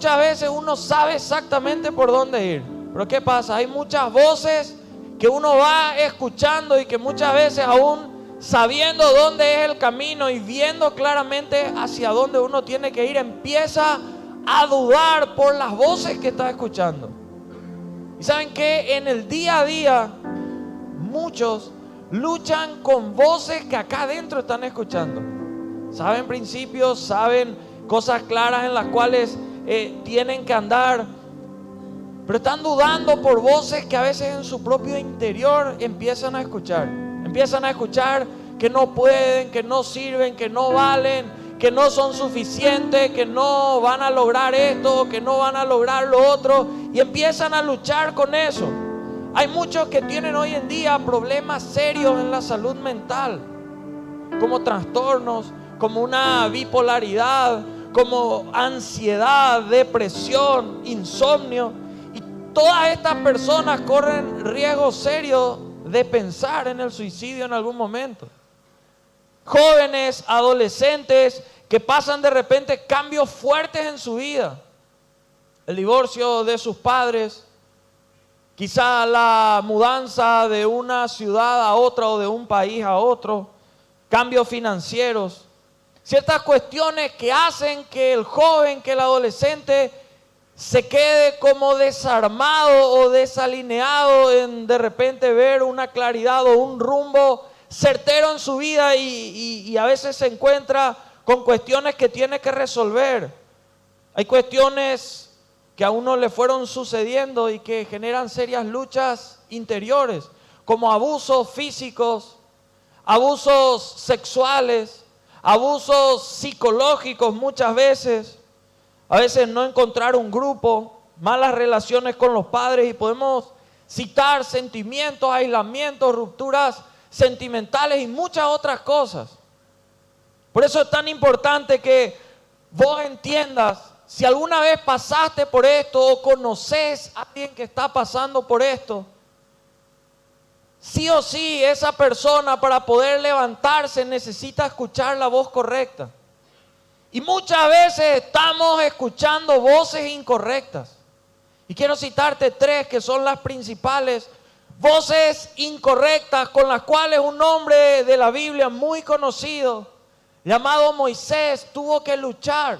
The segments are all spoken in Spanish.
muchas veces uno sabe exactamente por dónde ir. Pero ¿qué pasa? Hay muchas voces que uno va escuchando y que muchas veces aún sabiendo dónde es el camino y viendo claramente hacia dónde uno tiene que ir, empieza a dudar por las voces que está escuchando. Y saben que en el día a día muchos luchan con voces que acá adentro están escuchando. Saben principios, saben cosas claras en las cuales tienen que andar, pero están dudando por voces que a veces en su propio interior empiezan a escuchar. Empiezan a escuchar que no pueden, que no sirven, que no valen, que no son suficientes, que no van a lograr esto, que no van a lograr lo otro, y empiezan a luchar con eso. Hay muchos que tienen hoy en día problemas serios en la salud mental, como trastornos, como una bipolaridad, como ansiedad, depresión, insomnio. Y todas estas personas corren riesgo serio de pensar en el suicidio en algún momento. Jóvenes, adolescentes que pasan de repente cambios fuertes en su vida. El divorcio de sus padres, quizá la mudanza de una ciudad a otra o de un país a otro, cambios financieros, ciertas cuestiones que hacen que el joven, que el adolescente se quede como desarmado o desalineado en de repente ver una claridad o un rumbo certero en su vida y a veces se encuentra con cuestiones que tiene que resolver. Hay cuestiones que a uno le fueron sucediendo y que generan serias luchas interiores, como abusos físicos, abusos sexuales, abusos psicológicos muchas veces. A veces no encontrar un grupo, malas relaciones con los padres, y podemos citar sentimientos, aislamientos, rupturas sentimentales y muchas otras cosas. Por eso es tan importante que vos entiendas, si alguna vez pasaste por esto o conoces a alguien que está pasando por esto, sí o sí esa persona para poder levantarse necesita escuchar la voz correcta. Y muchas veces estamos escuchando voces incorrectas. Y quiero citarte 3 que son las principales voces incorrectas con las cuales un hombre de la Biblia muy conocido, llamado Moisés, tuvo que luchar.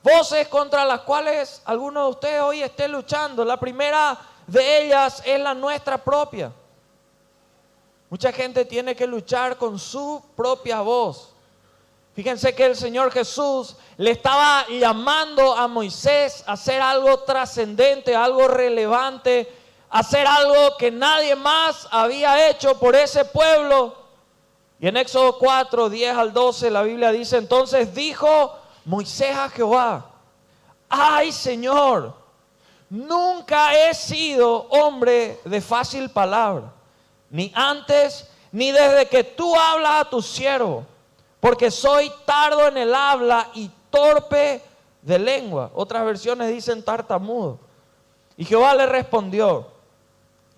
Voces contra las cuales algunos de ustedes hoy estén luchando. La primera de ellas es la nuestra propia. Mucha gente tiene que luchar con su propia voz. Fíjense que el Señor Jesús le estaba llamando a Moisés a hacer algo trascendente, algo relevante, a hacer algo que nadie más había hecho por ese pueblo. Y en Éxodo 4, 10 al 12 la Biblia dice: entonces dijo Moisés a Jehová: ay, Señor, nunca he sido hombre de fácil palabra, ni antes ni desde que tú hablas a tu siervo, porque soy tardo en el habla y torpe de lengua. Otras versiones dicen tartamudo. Y Jehová le respondió: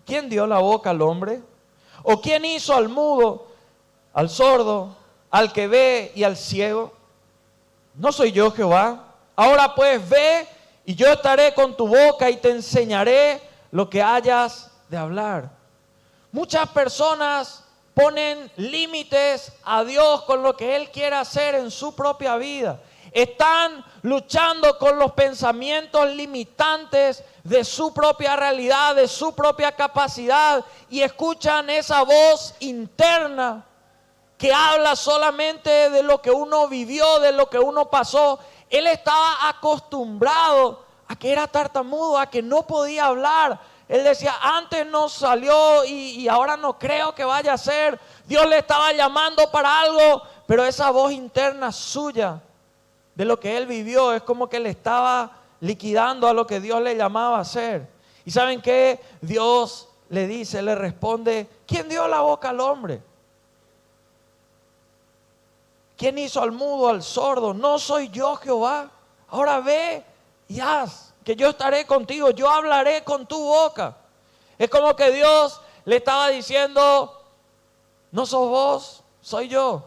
¿quién dio la boca al hombre? ¿O quién hizo al mudo, al sordo, al que ve y al ciego? ¿No soy yo Jehová? Ahora pues ve, y yo estaré con tu boca y te enseñaré lo que hayas de hablar. Muchas personas ponen límites a Dios con lo que Él quiere hacer en su propia vida. Están luchando con los pensamientos limitantes de su propia realidad, de su propia capacidad, y escuchan esa voz interna que habla solamente de lo que uno vivió, de lo que uno pasó. Él estaba acostumbrado a que era tartamudo, a que no podía hablar. Él decía: antes no salió y ahora no creo que vaya a ser. Dios le estaba llamando para algo, pero esa voz interna suya, de lo que él vivió, es como que le estaba liquidando a lo que Dios le llamaba a hacer. ¿Y saben qué? Dios le dice, le responde: ¿quién dio la boca al hombre? ¿Quién hizo al mudo, al sordo? ¿No soy yo Jehová? Ahora ve y haz, que yo estaré contigo, yo hablaré con tu boca. Es como que Dios le estaba diciendo: no sos vos, soy yo.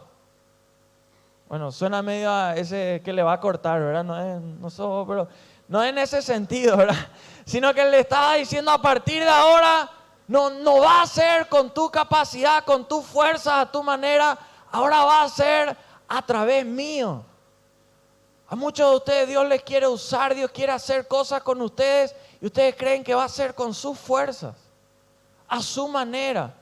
Bueno, suena medio a ese que le va a cortar, ¿verdad? No sos vos, pero no en ese sentido, ¿verdad? Sino que Él le estaba diciendo, a partir de ahora, no va a ser con tu capacidad, con tu fuerza, a tu manera, ahora va a ser a través mío. A muchos de ustedes Dios les quiere usar, Dios quiere hacer cosas con ustedes y ustedes creen que va a ser con sus fuerzas, a su manera.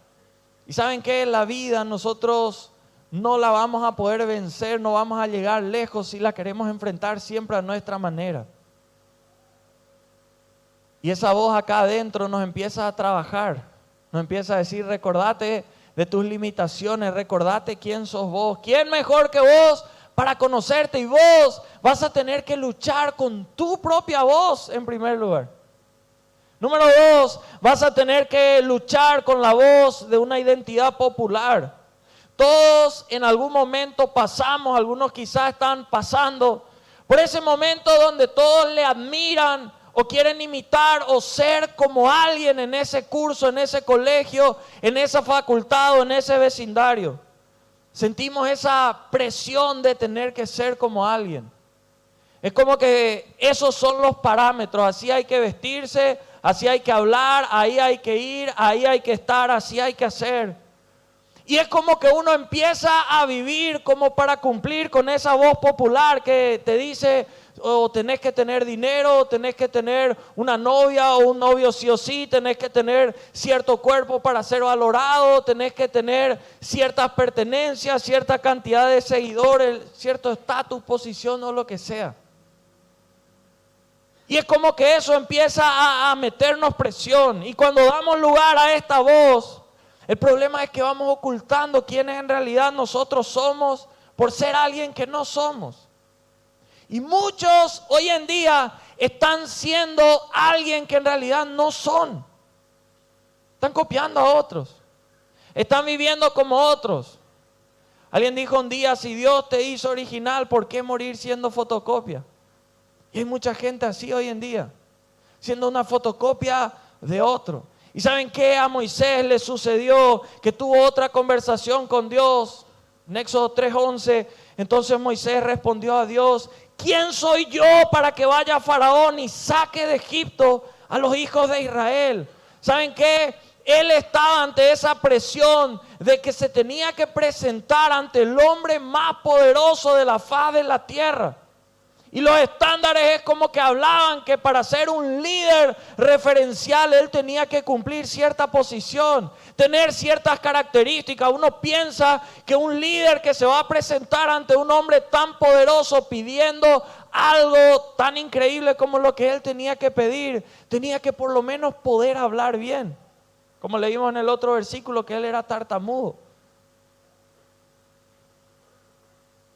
Y saben que en la vida nosotros no la vamos a poder vencer, no vamos a llegar lejos si la queremos enfrentar siempre a nuestra manera. Y esa voz acá adentro nos empieza a trabajar, nos empieza a decir, recordate de tus limitaciones, recordate quién sos vos, quién mejor que vos para conocerte, y vos vas a tener que luchar con tu propia voz en primer lugar. Número 2, vas a tener que luchar con la voz de una identidad popular. Todos en algún momento pasamos, algunos quizás están pasando por ese momento donde todos le admiran o quieren imitar o ser como alguien en ese curso, en ese colegio, en esa facultad o en ese vecindario. Sentimos esa presión de tener que ser como alguien. Es como que esos son los parámetros, así hay que vestirse, así hay que hablar, ahí hay que ir, ahí hay que estar, así hay que hacer. Y es como que uno empieza a vivir como para cumplir con esa voz popular que te dice, o tenés que tener dinero, o tenés que tener una novia o un novio sí o sí, tenés que tener cierto cuerpo para ser valorado, tenés que tener ciertas pertenencias, cierta cantidad de seguidores, cierto estatus, posición o lo que sea. Y es como que eso empieza a meternos presión. Y cuando damos lugar a esta voz, el problema es que vamos ocultando quiénes en realidad nosotros somos por ser alguien que no somos. Y muchos hoy en día están siendo alguien que en realidad no son. Están copiando a otros. Están viviendo como otros. Alguien dijo un día, si Dios te hizo original, ¿por qué morir siendo fotocopia? Y hay mucha gente así hoy en día, siendo una fotocopia de otro. ¿Y saben qué? A Moisés le sucedió que tuvo otra conversación con Dios. En Éxodo 3:11, entonces Moisés respondió a Dios, ¿quién soy yo para que vaya Faraón y saque de Egipto a los hijos de Israel? ¿Saben qué? Él estaba ante esa presión de que se tenía que presentar ante el hombre más poderoso de la faz de la tierra. Y los estándares es como que hablaban que para ser un líder referencial él tenía que cumplir cierta posición, tener ciertas características. Uno piensa que un líder que se va a presentar ante un hombre tan poderoso pidiendo algo tan increíble como lo que él tenía que pedir, tenía que por lo menos poder hablar bien. Como leímos en el otro versículo que él era tartamudo.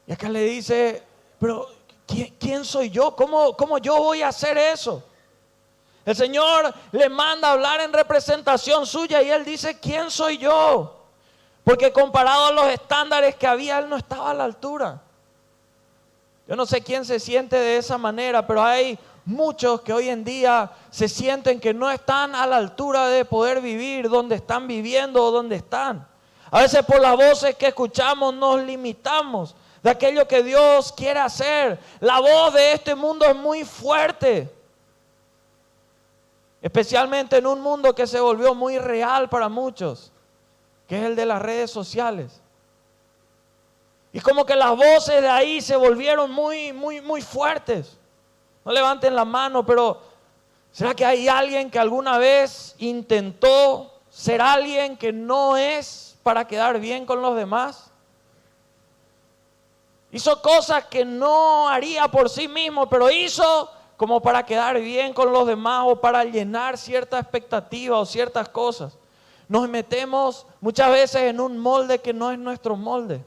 Y acá le dice, pero ¿quién soy yo? ¿Cómo yo voy a hacer eso? El Señor le manda a hablar en representación suya y él dice, ¿quién soy yo? Porque comparado a los estándares que había, él no estaba a la altura. Yo no sé quién se siente de esa manera, pero hay muchos que hoy en día se sienten que no están a la altura de poder vivir donde están viviendo o donde están. A veces por las voces que escuchamos nos limitamos de aquello que Dios quiere hacer. La voz de este mundo es muy fuerte, especialmente en un mundo que se volvió muy real para muchos, que es el de las redes sociales. Y como que las voces de ahí se volvieron muy fuertes. No levanten la mano, pero ¿será que hay alguien que alguna vez intentó ser alguien que no es para quedar bien con los demás? Hizo cosas que no haría por sí mismo, pero hizo como para quedar bien con los demás o para llenar cierta expectativa o ciertas cosas. Nos metemos muchas veces en un molde que no es nuestro molde.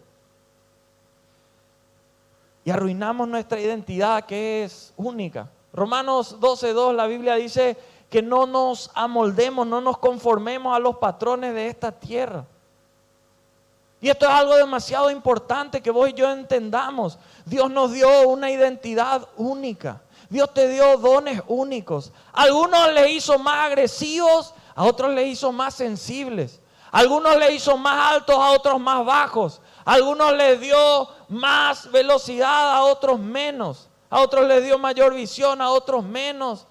Y arruinamos nuestra identidad que es única. Romanos 12:2, la Biblia dice que no nos amoldemos, no nos conformemos a los patrones de esta tierra. Y esto es algo demasiado importante que vos y yo entendamos. Dios nos dio una identidad única. Dios te dio dones únicos. A algunos les hizo más agresivos, a otros les hizo más sensibles. A algunos les hizo más altos, a otros más bajos. A algunos les dio más velocidad, a otros menos. A otros les dio mayor visión, a otros menos.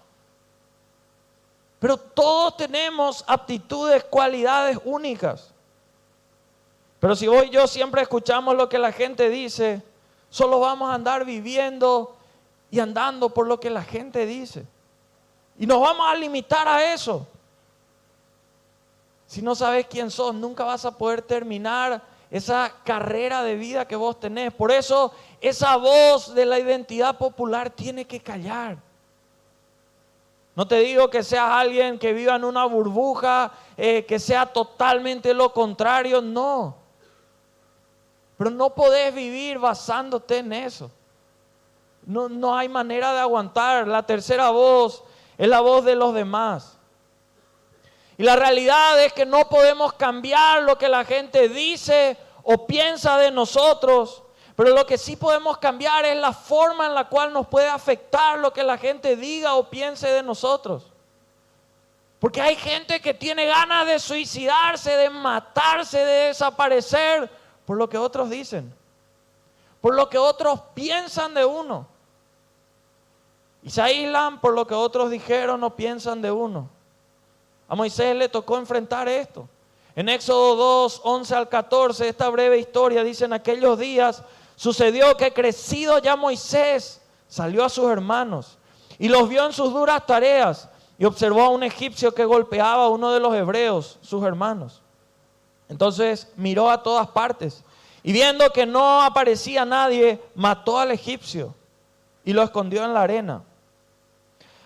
Pero todos tenemos aptitudes, cualidades únicas. Pero si vos y yo siempre escuchamos lo que la gente dice, solo vamos a andar viviendo y andando por lo que la gente dice. Y nos vamos a limitar a eso. Si no sabes quién sos, nunca vas a poder terminar esa carrera de vida que vos tenés. Por eso esa voz de la identidad popular tiene que callar. No te digo que seas alguien que viva en una burbuja, que sea totalmente lo contrario, no. Pero no podés vivir basándote en eso. No hay manera de aguantar. La tercera voz es la voz de los demás. Y la realidad es que no podemos cambiar lo que la gente dice o piensa de nosotros. Pero lo que sí podemos cambiar es la forma en la cual nos puede afectar lo que la gente diga o piense de nosotros. Porque hay gente que tiene ganas de suicidarse, de matarse, de desaparecer por lo que otros dicen, por lo que otros piensan de uno. Y se aíslan por lo que otros dijeron o piensan de uno. A Moisés le tocó enfrentar esto. En Éxodo 2, 11 al 14, esta breve historia dice: en aquellos días sucedió que crecido ya Moisés salió a sus hermanos y los vio en sus duras tareas y observó a un egipcio que golpeaba a uno de los hebreos, sus hermanos. Entonces miró a todas partes y viendo que no aparecía nadie, mató al egipcio y lo escondió en la arena.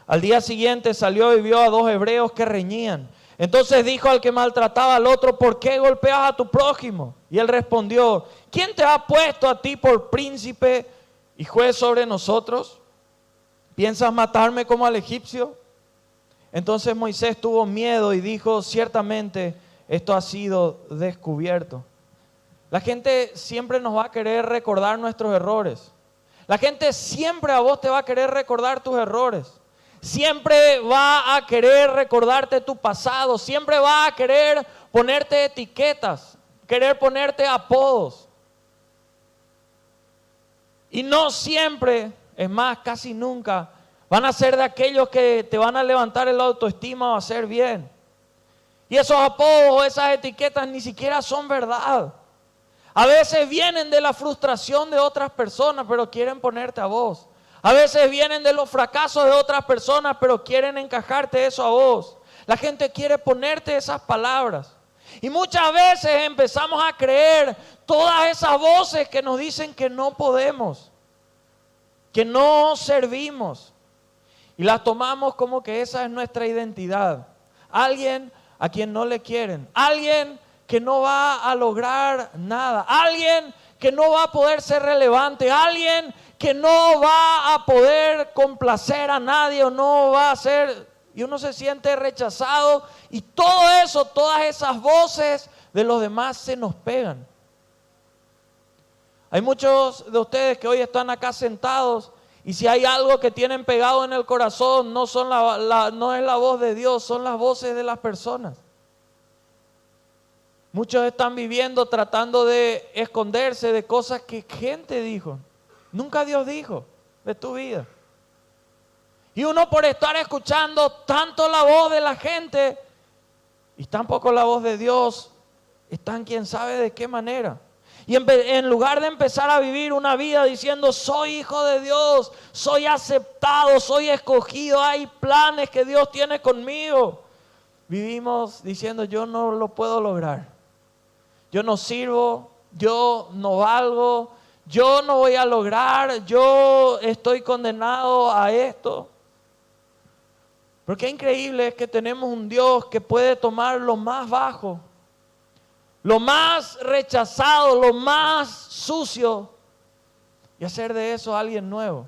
Al día siguiente salió y vio a dos hebreos que reñían. Entonces dijo al que maltrataba al otro: ¿por qué golpeas a tu prójimo? Y él respondió: ¿quién te ha puesto a ti por príncipe y juez sobre nosotros? ¿Piensas matarme como al egipcio? Entonces Moisés tuvo miedo y dijo: ciertamente esto ha sido descubierto. La gente siempre nos va a querer recordar nuestros errores. La gente siempre a vos te va a querer recordar tus errores. Siempre va a querer recordarte tu pasado. Siempre va a querer ponerte etiquetas, querer ponerte apodos. Y no siempre, es más, casi nunca, van a ser de aquellos que te van a levantar el autoestima o hacer bien. Y esos apodos o esas etiquetas ni siquiera son verdad. A veces vienen de la frustración de otras personas, pero quieren ponerte a vos. A veces vienen de los fracasos de otras personas, pero quieren encajarte eso a vos. La gente quiere ponerte esas palabras. Y muchas veces empezamos a creer todas esas voces que nos dicen que no podemos, que no servimos. Y las tomamos como que esa es nuestra identidad. Alguien a quien no le quieren. Alguien que no va a lograr nada. Alguien que no va a poder ser relevante. Alguien que no va a poder complacer a nadie o no va a ser, y uno se siente rechazado, y todo eso, todas esas voces de los demás se nos pegan. Hay muchos de ustedes que hoy están acá sentados y si hay algo que tienen pegado en el corazón no es la voz de Dios, son las voces de las personas. Muchos están viviendo tratando de esconderse de cosas que gente dijo. Nunca Dios dijo de tu vida. Y uno por estar escuchando tanto la voz de la gente y tampoco la voz de Dios, están quién sabe de qué manera. Y en lugar de empezar a vivir una vida diciendo: soy hijo de Dios, soy aceptado, soy escogido, hay planes que Dios tiene conmigo, vivimos diciendo: yo no lo puedo lograr, yo no sirvo, yo no valgo, yo no voy a lograr, yo estoy condenado a esto. Pero qué increíble es que tenemos un Dios que puede tomar lo más bajo, lo más rechazado, lo más sucio y hacer de eso alguien nuevo.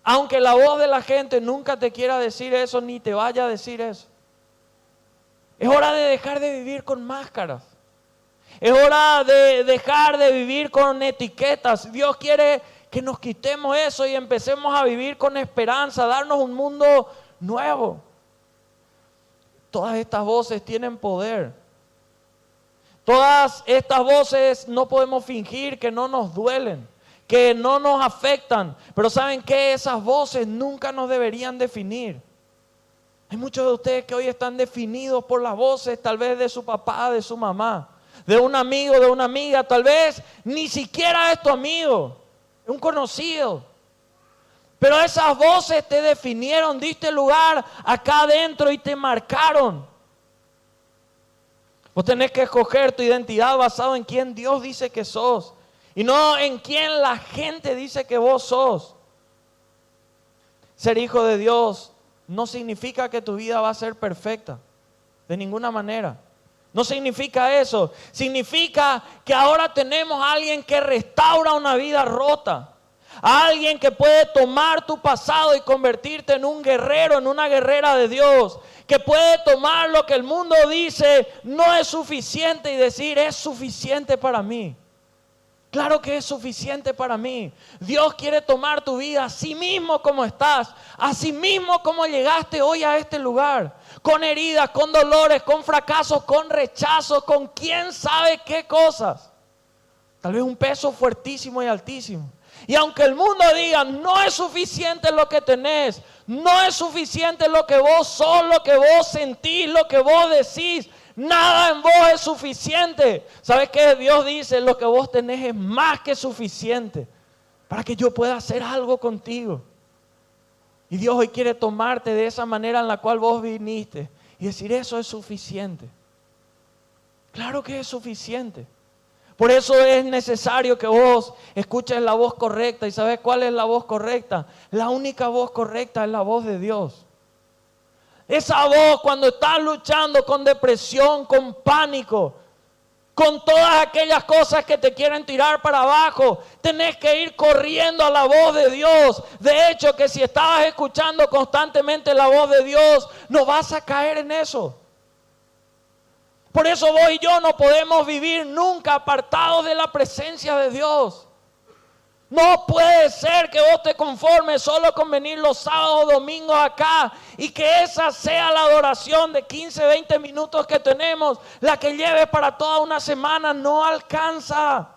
Aunque la voz de la gente nunca te quiera decir eso ni te vaya a decir eso. Es hora de dejar de vivir con máscaras. Es hora de dejar de vivir con etiquetas. Dios quiere que nos quitemos eso y empecemos a vivir con esperanza, darnos un mundo nuevo. Todas estas voces tienen poder. Todas estas voces no podemos fingir que no nos duelen, que no nos afectan. Pero ¿saben qué? Esas voces nunca nos deberían definir. Hay muchos de ustedes que hoy están definidos por las voces, tal vez de su papá, de su mamá, de un amigo, de una amiga. Tal vez ni siquiera es tu amigo, es un conocido. Pero esas voces te definieron, diste lugar acá adentro y te marcaron. Vos tenés que escoger tu identidad basado en quién Dios dice que sos y no en quién la gente dice que vos sos. Ser hijo de Dios no significa que tu vida va a ser perfecta, de ninguna manera. No significa eso. Significa que ahora tenemos a alguien que restaura una vida rota. A alguien que puede tomar tu pasado y convertirte en un guerrero, en una guerrera de Dios. Que puede tomar lo que el mundo dice no es suficiente y decir es suficiente para mí. Claro que es suficiente para mí. Dios quiere tomar tu vida así mismo como estás, así mismo como llegaste hoy a este lugar. Con heridas, con dolores, con fracasos, con rechazos, con quién sabe qué cosas. Tal vez un peso fuertísimo y altísimo. Y aunque el mundo diga, no es suficiente lo que tenés, no es suficiente lo que vos sos, lo que vos sentís, lo que vos decís, nada en vos es suficiente. ¿Sabes qué? Dios dice, lo que vos tenés es más que suficiente para que yo pueda hacer algo contigo. Y Dios hoy quiere tomarte de esa manera en la cual vos viniste y decir, eso es suficiente. Claro que es suficiente. Por eso es necesario que vos escuches la voz correcta. ¿Y sabes cuál es la voz correcta? La única voz correcta es la voz de Dios. Esa voz cuando estás luchando con depresión, con pánico, con todas aquellas cosas que te quieren tirar para abajo, tenés que ir corriendo a la voz de Dios. De hecho, que si estabas escuchando constantemente la voz de Dios, no vas a caer en eso. Por eso vos y yo no podemos vivir nunca apartados de la presencia de Dios. No puede ser que vos te conformes solo con venir los sábados o domingos acá y que esa sea la adoración de 15, 20 minutos que tenemos, la que lleves para toda una semana. No alcanza.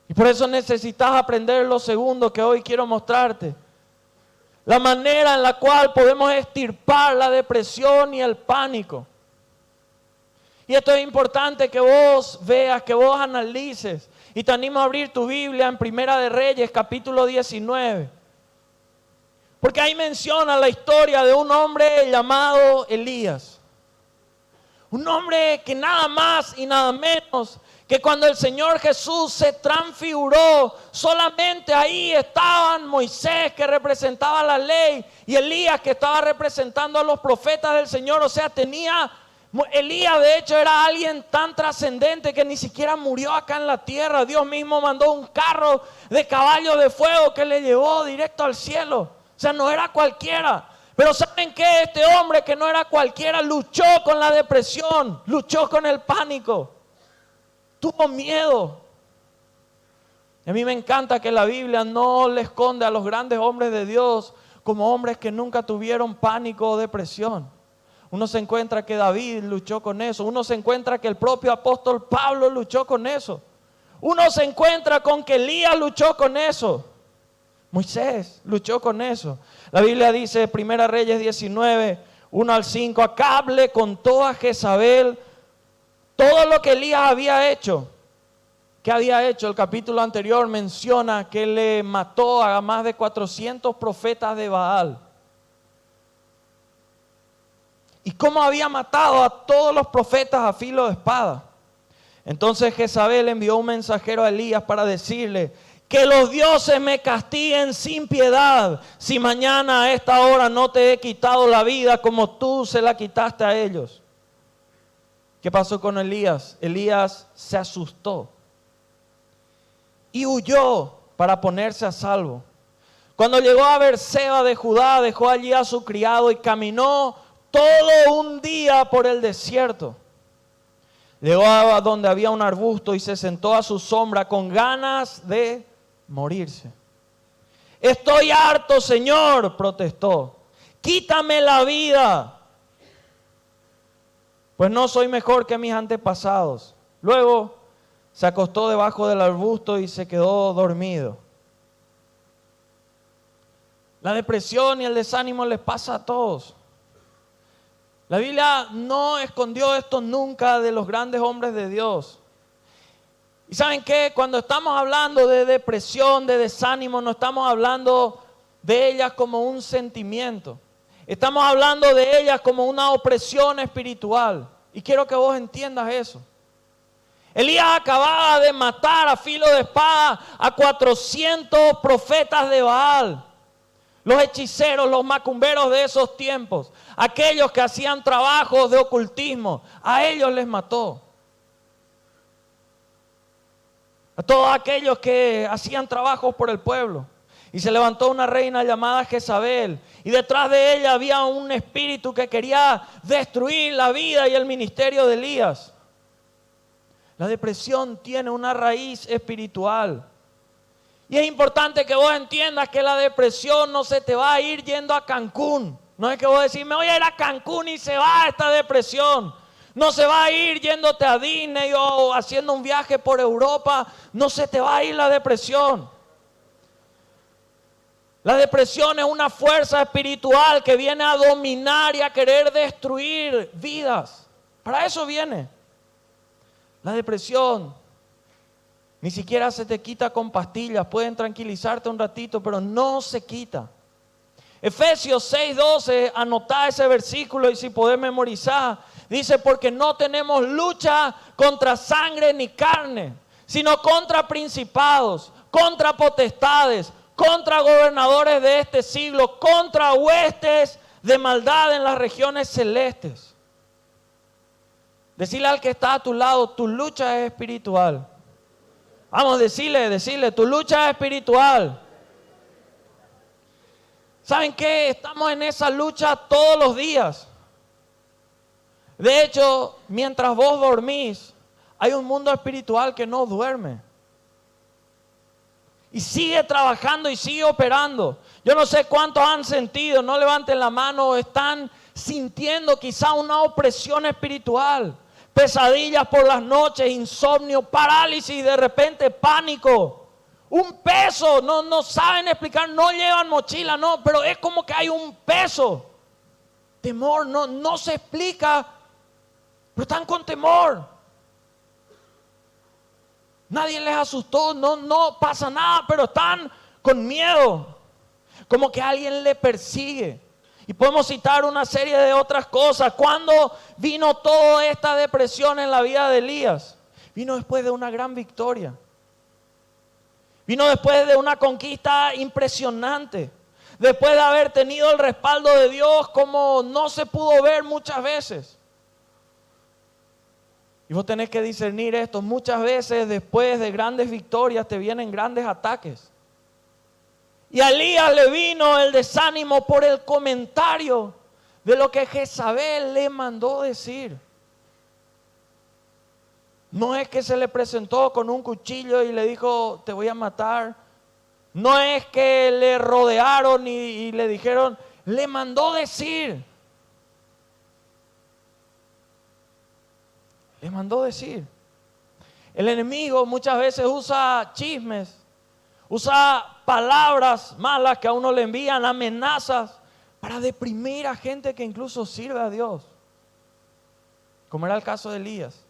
Y por eso necesitas aprender lo segundo que hoy quiero mostrarte. La manera en la cual podemos extirpar la depresión y el pánico. Y esto es importante que vos veas, que vos analices. Y te animo a abrir tu Biblia en Primera de Reyes, capítulo 19. Porque ahí menciona la historia de un hombre llamado Elías. Un hombre que nada más y nada menos que cuando el Señor Jesús se transfiguró, solamente ahí estaban Moisés, que representaba la ley, y Elías, que estaba representando a los profetas del Señor. O sea, Elías de hecho era alguien tan trascendente que ni siquiera murió acá en la tierra. Dios mismo mandó un carro de caballos de fuego que le llevó directo al cielo. O sea, no era cualquiera. Pero ¿saben qué? Este hombre que no era cualquiera luchó con la depresión, luchó con el pánico. Tuvo miedo. Y a mí me encanta que la Biblia no le esconde a los grandes hombres de Dios como hombres que nunca tuvieron pánico o depresión. Uno se encuentra que David luchó con eso. Uno se encuentra que el propio apóstol Pablo luchó con eso. Uno se encuentra con que Elías luchó con eso. Moisés luchó con eso. La Biblia dice, Primera Reyes 19, 1 al 5, Acab le contó a Jezabel todo lo que Elías había hecho. ¿Qué había hecho? El capítulo anterior menciona que le mató a más de 400 profetas de Baal. Y cómo había matado a todos los profetas a filo de espada. Entonces Jezabel envió un mensajero a Elías para decirle: que los dioses me castiguen sin piedad, si mañana a esta hora no te he quitado la vida como tú se la quitaste a ellos. ¿Qué pasó con Elías? Elías se asustó y huyó para ponerse a salvo. Cuando llegó a Beerseba de Judá, dejó allí a su criado y caminó todo un día por el desierto. Llegó a donde había un arbusto y se sentó a su sombra con ganas de morirse. Estoy harto, Señor, protestó. Quítame la vida, pues no soy mejor que mis antepasados. Luego se acostó debajo del arbusto y se quedó dormido. La depresión y el desánimo les pasa a todos. La Biblia no escondió esto nunca de los grandes hombres de Dios. ¿Y saben qué? Cuando estamos hablando de depresión, de desánimo, no estamos hablando de ellas como un sentimiento. Estamos hablando de ellas como una opresión espiritual. Y quiero que vos entiendas eso. Elías acababa de matar a filo de espada a 400 profetas de Baal. Los hechiceros, los macumberos de esos tiempos, aquellos que hacían trabajos de ocultismo, a ellos les mató. A todos aquellos que hacían trabajos por el pueblo. Y se levantó una reina llamada Jezabel. Y detrás de ella había un espíritu que quería destruir la vida y el ministerio de Elías. La depresión tiene una raíz espiritual. Y es importante que vos entiendas que la depresión no se te va a ir yendo a Cancún. No es que vos decís, me voy a ir a Cancún y se va esta depresión. No se va a ir yéndote a Disney o haciendo un viaje por Europa. No se te va a ir la depresión. La depresión es una fuerza espiritual que viene a dominar y a querer destruir vidas. Para eso viene. La depresión ni siquiera se te quita con pastillas. Pueden tranquilizarte un ratito, pero no se quita. Efesios 6:12, anotá ese versículo y si podés memorizar. Dice, porque no tenemos lucha contra sangre ni carne, sino contra principados, contra potestades, contra gobernadores de este siglo, contra huestes de maldad en las regiones celestes. Decirle al que está a tu lado, tu lucha es espiritual. Vamos, decirle, tu lucha es espiritual. ¿Saben qué? Estamos en esa lucha todos los días. De hecho, mientras vos dormís, hay un mundo espiritual que no duerme. Y sigue trabajando y sigue operando. Yo no sé cuántos han sentido, no levanten la mano, están sintiendo quizá una opresión espiritual. Pesadillas por las noches, insomnio, parálisis, de repente pánico. Un peso, no saben explicar, no llevan mochila, no, pero es como que hay un peso. Temor, no se explica, pero están con temor. Nadie les asustó, no pasa nada, pero están con miedo. Como que alguien le persigue. Y podemos citar una serie de otras cosas. ¿Cuándo vino toda esta depresión en la vida de Elías? Vino después de una gran victoria. Vino después de una conquista impresionante. Después de haber tenido el respaldo de Dios como no se pudo ver muchas veces. Y vos tenés que discernir esto. Muchas veces después de grandes victorias te vienen grandes ataques. Y a Elías le vino el desánimo por el comentario de lo que Jezabel le mandó decir. No es que se le presentó con un cuchillo y le dijo, te voy a matar. No es que le rodearon y le dijeron, le mandó decir. Le mandó decir. El enemigo muchas veces usa chismes, usa palabras malas que a uno le envían, amenazas, para deprimir a gente que incluso sirve a Dios. Como era el caso de Elías.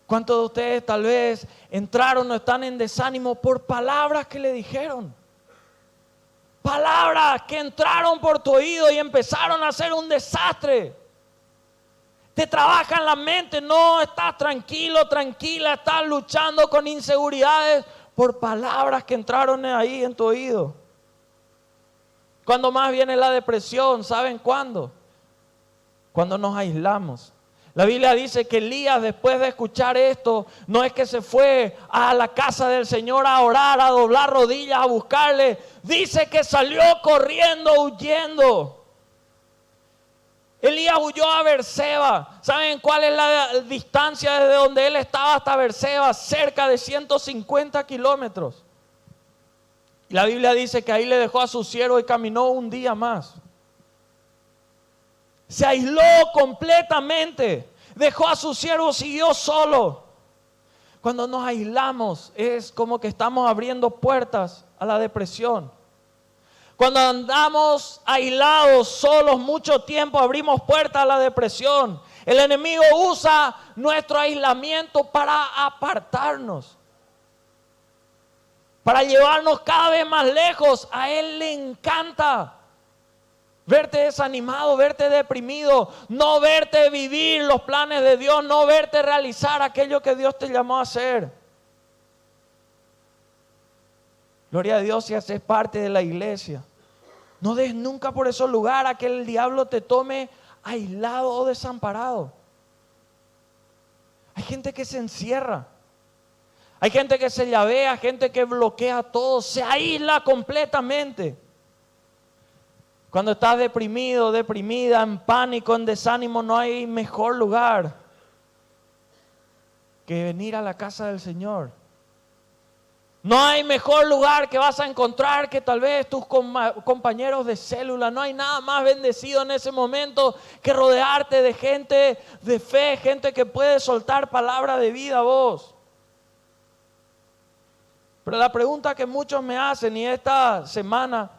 ¿Cuántos de ustedes tal vez entraron o están en desánimo por palabras que le dijeron? Palabras que entraron por tu oído y empezaron a hacer un desastre. Te trabaja en la mente, no estás tranquilo, tranquila, estás luchando con inseguridades por palabras que entraron ahí en tu oído. Cuando más viene la depresión, ¿saben cuándo? Cuando nos aislamos. La Biblia dice que Elías, después de escuchar esto, no es que se fue a la casa del Señor a orar, a doblar rodillas, a buscarle. Dice que salió corriendo, huyendo. Elías huyó a Berseba. ¿Saben cuál es la distancia desde donde él estaba hasta Berseba? Cerca de 150 kilómetros. Y la Biblia dice que ahí le dejó a su siervo y caminó un día más. Se aisló completamente. Dejó a su siervo, siguió solo. Cuando nos aislamos es como que estamos abriendo puertas a la depresión. Cuando andamos aislados, solos, mucho tiempo, abrimos puertas a la depresión. El enemigo usa nuestro aislamiento para apartarnos, para llevarnos cada vez más lejos. A él le encanta verte desanimado, verte deprimido, no verte vivir los planes de Dios, no verte realizar aquello que Dios te llamó a hacer. Gloria a Dios si haces parte de la iglesia. No des nunca por eso lugar a que el diablo te tome aislado o desamparado. Hay gente que se encierra. Hay gente que se llavea, gente que bloquea todo, se aísla completamente. Cuando estás deprimido, deprimida, en pánico, en desánimo, no hay mejor lugar que venir a la casa del Señor. No hay mejor lugar que vas a encontrar que tal vez tus compañeros de célula. No hay nada más bendecido en ese momento que rodearte de gente de fe, gente que puede soltar palabra de vida a vos. Pero la pregunta que muchos me hacen, y esta semana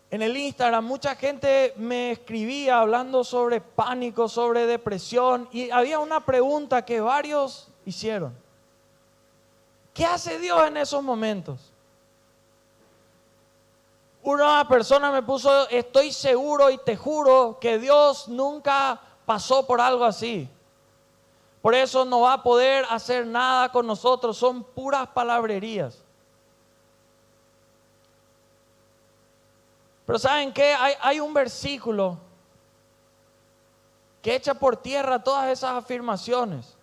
en el Instagram mucha gente me escribía hablando sobre pánico, sobre depresión, y había una pregunta que varios hicieron. ¿Qué hace Dios en esos momentos? Una persona me puso: estoy seguro y te juro que Dios nunca pasó por algo así. Por eso no va a poder hacer nada con nosotros. Son puras palabrerías. Pero ¿saben qué? Hay un versículo que echa por tierra todas esas afirmaciones.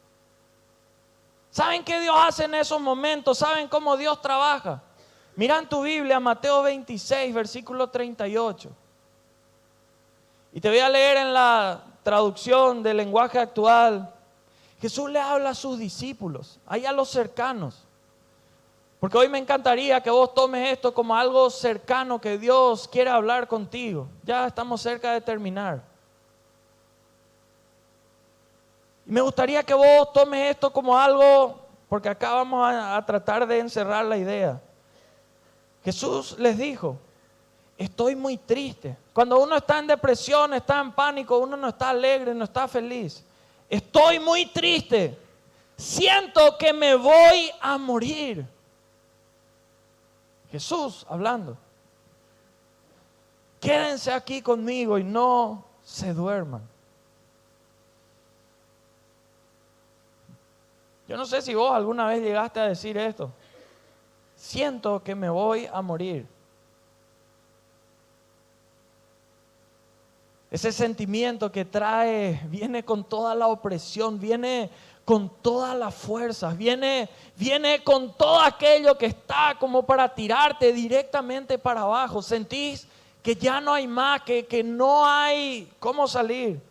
¿Saben qué Dios hace en esos momentos? ¿Saben cómo Dios trabaja? Mira en tu Biblia Mateo 26, versículo 38. Y te voy a leer en la traducción del lenguaje actual. Jesús le habla a sus discípulos, ahí a los cercanos. Porque hoy me encantaría que vos tomes esto como algo cercano que Dios quiere hablar contigo. Ya estamos cerca de terminar. Y me gustaría que vos tomes esto como algo, porque acá vamos a tratar de encerrar la idea. Jesús les dijo: estoy muy triste. Cuando uno está en depresión, está en pánico, uno no está alegre, no está feliz. Estoy muy triste. Siento que me voy a morir. Jesús hablando. Quédense aquí conmigo y no se duerman. Yo no sé si vos alguna vez llegaste a decir esto. Siento que me voy a morir. Ese sentimiento que trae viene con toda la opresión, viene con todas las fuerzas, viene con todo aquello que está como para tirarte directamente para abajo. Sentís que ya no hay más, que no hay cómo salir.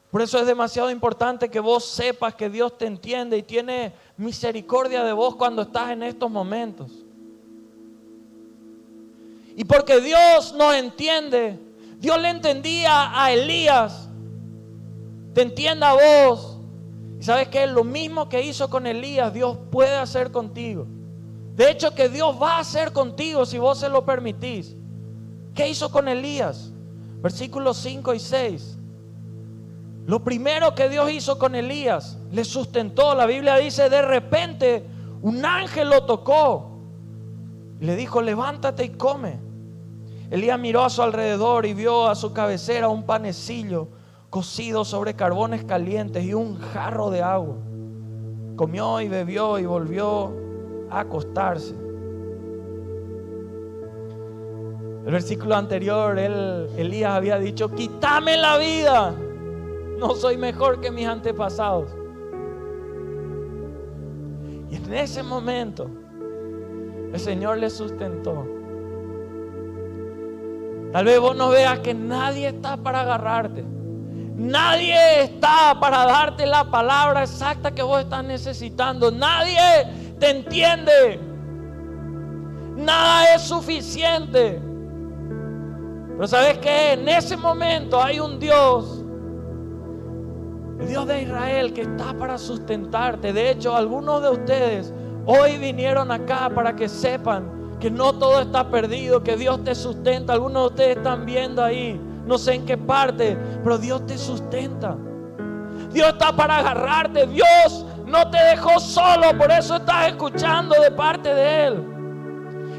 Por eso es demasiado importante que vos sepas que Dios te entiende y tiene misericordia de vos cuando estás en estos momentos. Y porque Dios nos entiende, Dios le entendía a Elías, te entienda a vos. Y sabes que lo mismo que hizo con Elías, Dios puede hacer contigo. De hecho, que Dios va a hacer contigo si vos se lo permitís. ¿Qué hizo con Elías? Versículos 5 y 6. Lo primero que Dios hizo con Elías, le sustentó. La Biblia dice: de repente un ángel lo tocó y le dijo: levántate y come. Elías miró a su alrededor y vio a su cabecera un panecillo cocido sobre carbones calientes y un jarro de agua. Comió y bebió y volvió a acostarse. El versículo anterior, Elías había dicho: quítame la vida, no soy mejor que mis antepasados. Y en ese momento el Señor le sustentó. Tal vez vos no veas que nadie está para agarrarte, nadie está para darte la palabra exacta que vos estás necesitando, nadie te entiende, nada es suficiente. Pero ¿sabes qué? En ese momento hay un Dios El Dios de Israel que está para sustentarte. De hecho, algunos de ustedes hoy vinieron acá para que sepan que no todo está perdido, que Dios te sustenta. Algunos de ustedes están viendo ahí, no sé en qué parte, pero Dios te sustenta. Dios está para agarrarte. Dios no te dejó solo, por eso estás escuchando de parte de Él.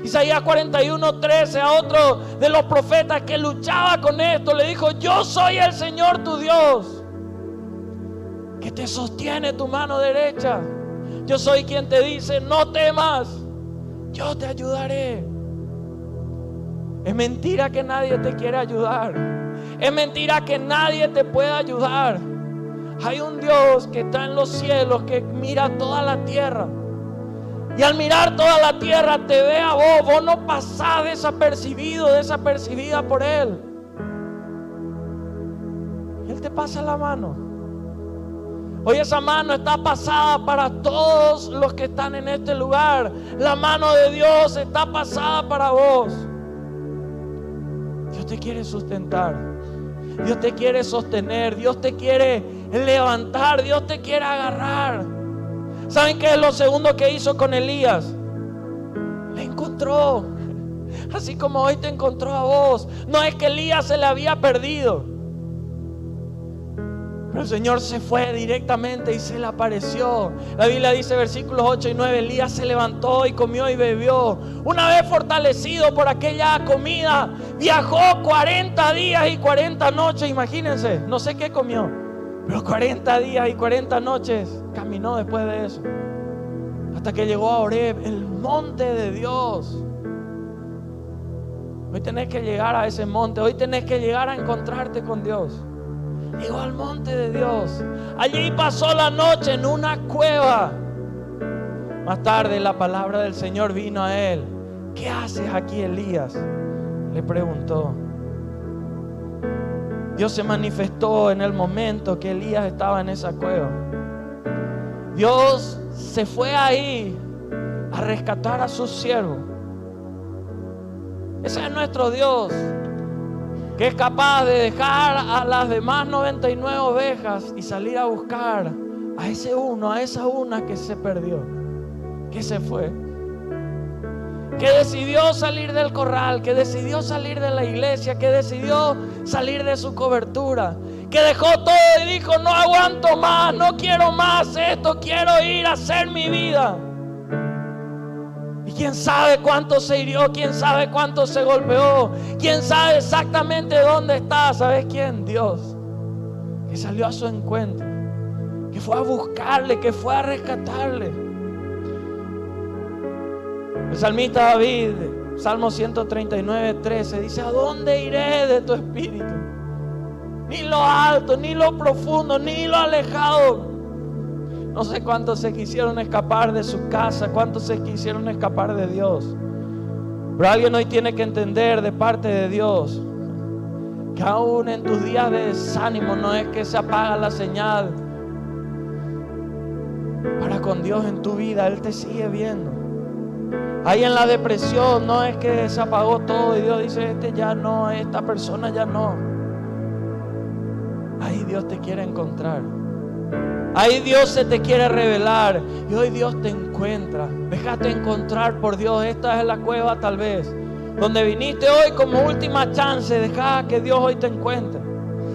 Isaías 41:13, a otro de los profetas que luchaba con esto, le dijo: yo soy el Señor tu Dios, que te sostiene tu mano derecha. Yo soy quien te dice: no temas, yo te ayudaré. Es mentira que nadie te quiera ayudar. Es mentira que nadie te pueda ayudar. Hay un Dios que está en los cielos, que mira toda la tierra. Y al mirar toda la tierra te ve a vos. Vos no pasás desapercibido, desapercibida por Él. Él te pasa la mano. Hoy esa mano está pasada para todos los que están en este lugar. La mano de Dios está pasada para vos. Dios te quiere sustentar. Dios te quiere sostener. Dios te quiere levantar. Dios te quiere agarrar. ¿Saben qué es lo segundo que hizo con Elías? Le encontró. Así como hoy te encontró a vos. No es que Elías se le había perdido, pero el Señor se fue directamente y se le apareció. La Biblia dice, versículos 8 y 9, Elías se levantó y comió y bebió. Una vez fortalecido por aquella comida, viajó 40 días y 40 noches. Imagínense, no sé qué comió, pero 40 días y 40 noches caminó después de eso, hasta que llegó a Horeb, el monte de Dios. Hoy tenés que llegar a ese monte. Hoy tenés que llegar a encontrarte con Dios. Llegó al monte de Dios. Allí pasó la noche en una cueva. Más tarde la palabra del Señor vino a él. ¿Qué haces aquí, Elías?, le preguntó. Dios se manifestó en el momento que Elías estaba en esa cueva. Dios se fue ahí a rescatar a sus siervos. Ese es nuestro Dios, que es capaz de dejar a las demás 99 ovejas y salir a buscar a ese uno, a esa una que se perdió, que se fue, que decidió salir del corral, que decidió salir de la iglesia, que decidió salir de su cobertura, que dejó todo y dijo: no aguanto más, no quiero más esto, quiero ir a hacer mi vida. Y quién sabe cuánto se hirió, quién sabe cuánto se golpeó, quién sabe exactamente dónde está. ¿Sabes quién? Dios, que salió a su encuentro, que fue a buscarle, que fue a rescatarle. El salmista David, Salmo 139:13, dice: ¿a dónde iré de tu espíritu? Ni lo alto, ni lo profundo, ni lo alejado. No sé cuántos se quisieron escapar de su casa, cuántos se quisieron escapar de Dios. Pero alguien hoy tiene que entender de parte de Dios que aún en tus días de desánimo no es que se apaga la señal para con Dios en tu vida. Él te sigue viendo. Ahí en la depresión no es que se apagó todo y Dios dice: este ya no, esta persona ya no. Ahí Dios te quiere encontrar. Ahí Dios se te quiere revelar. Y hoy Dios te encuentra. Déjate encontrar por Dios. Esta es la cueva tal vez donde viniste hoy como última chance. Deja que Dios hoy te encuentre.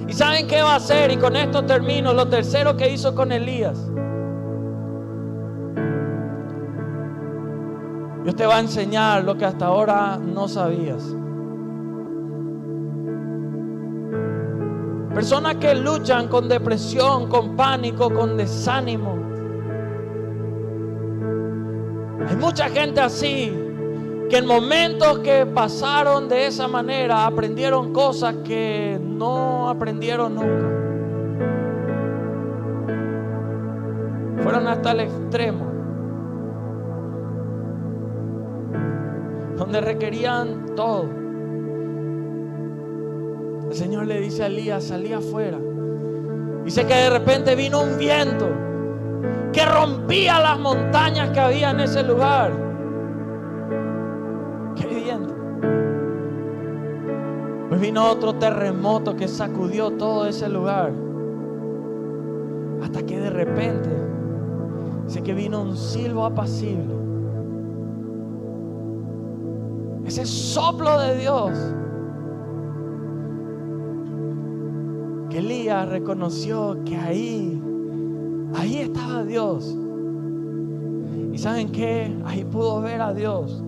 ¿Y saben qué va a hacer? Y con esto termino. Lo tercero que hizo con Elías. Dios te va a enseñar lo que hasta ahora no sabías. Personas que luchan con depresión, con pánico, con desánimo. Hay mucha gente así, que en momentos que pasaron de esa manera aprendieron cosas que no aprendieron nunca. Fueron hasta el extremo, donde requerían todo. El Señor le dice a Elías: salí afuera. Dice que de repente vino un viento que rompía las montañas que había en ese lugar. ¿Qué viento? Pues vino otro terremoto que sacudió todo ese lugar. Hasta que de repente dice que vino un silbo apacible. Ese soplo de Dios. Que Elías reconoció que ahí estaba Dios. ¿Y saben qué? Ahí pudo ver a Dios.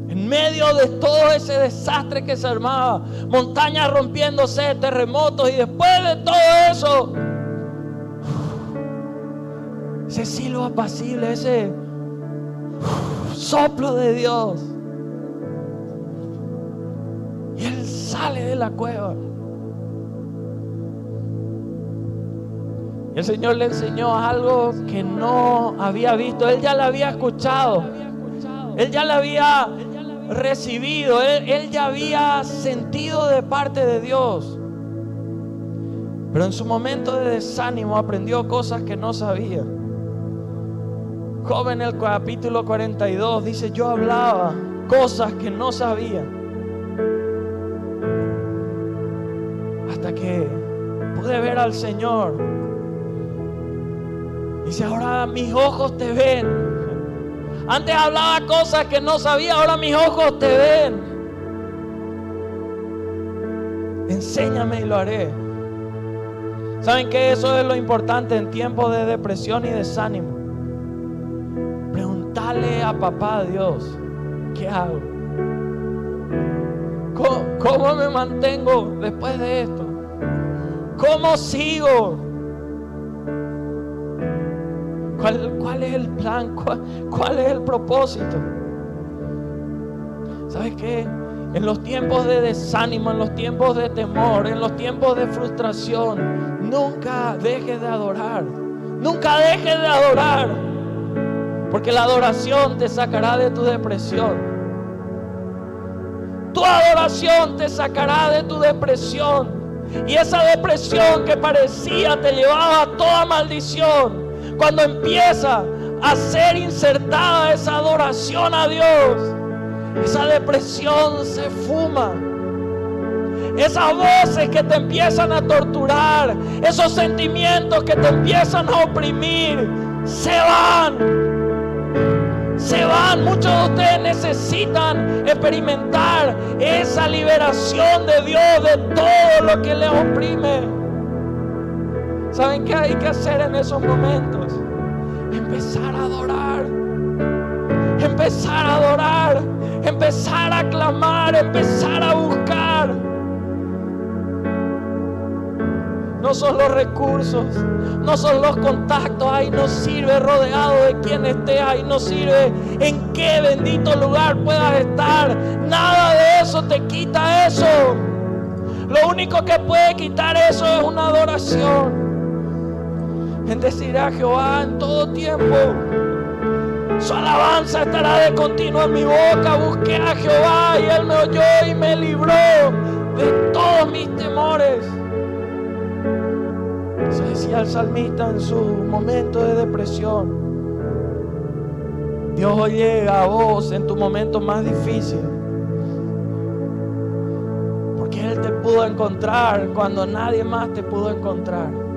En medio de todo ese desastre que se armaba, montañas rompiéndose, terremotos, y después de todo eso, ese silbo apacible, ese soplo de Dios. Y él sale de la cueva. Y el Señor le enseñó algo que no había visto. Él ya lo había escuchado. Él ya lo había recibido. Él ya había sentido de parte de Dios. Pero en su momento de desánimo aprendió cosas que no sabía. Job en el capítulo 42 dice: yo hablaba cosas que no sabía. Hasta que pude ver al Señor. Dice: ahora mis ojos te ven. Antes hablaba cosas que no sabía, ahora mis ojos te ven. Enséñame y lo haré. ¿Saben qué? Eso es lo importante en tiempos de depresión y desánimo. Preguntarle a papá Dios: ¿qué hago? ¿Cómo me mantengo después de esto? ¿Cómo sigo? ¿Cuál es el plan? ¿Cuál es el propósito? ¿Sabes qué? En los tiempos de desánimo, en los tiempos de temor, en los tiempos de frustración, nunca dejes de adorar. Nunca dejes de adorar. Porque la adoración te sacará de tu depresión. Tu adoración te sacará de tu depresión. Y esa depresión que parecía te llevaba a toda maldición, cuando empieza a ser insertada esa adoración a Dios, esa depresión se fuma. Esas voces que te empiezan a torturar, esos sentimientos que te empiezan a oprimir, se van. Se van. Muchos de ustedes necesitan experimentar esa liberación de Dios de todo lo que les oprime. ¿Saben qué hay que hacer en esos momentos? Empezar a adorar. Empezar a adorar. Empezar a clamar. Empezar a buscar. No son los recursos, no son los contactos. Ahí no sirve rodeado de quien esté. Ahí no sirve en qué bendito lugar puedas estar. Nada de eso te quita eso. Lo único que puede quitar eso es una adoración. En decir a Jehová en todo tiempo. Su alabanza estará de continuo en mi boca. Busqué a Jehová y Él me oyó y me libró de todos mis temores. Eso decía el salmista en su momento de depresión. Dios hoy llega a vos en tu momento más difícil, porque Él te pudo encontrar cuando nadie más te pudo encontrar.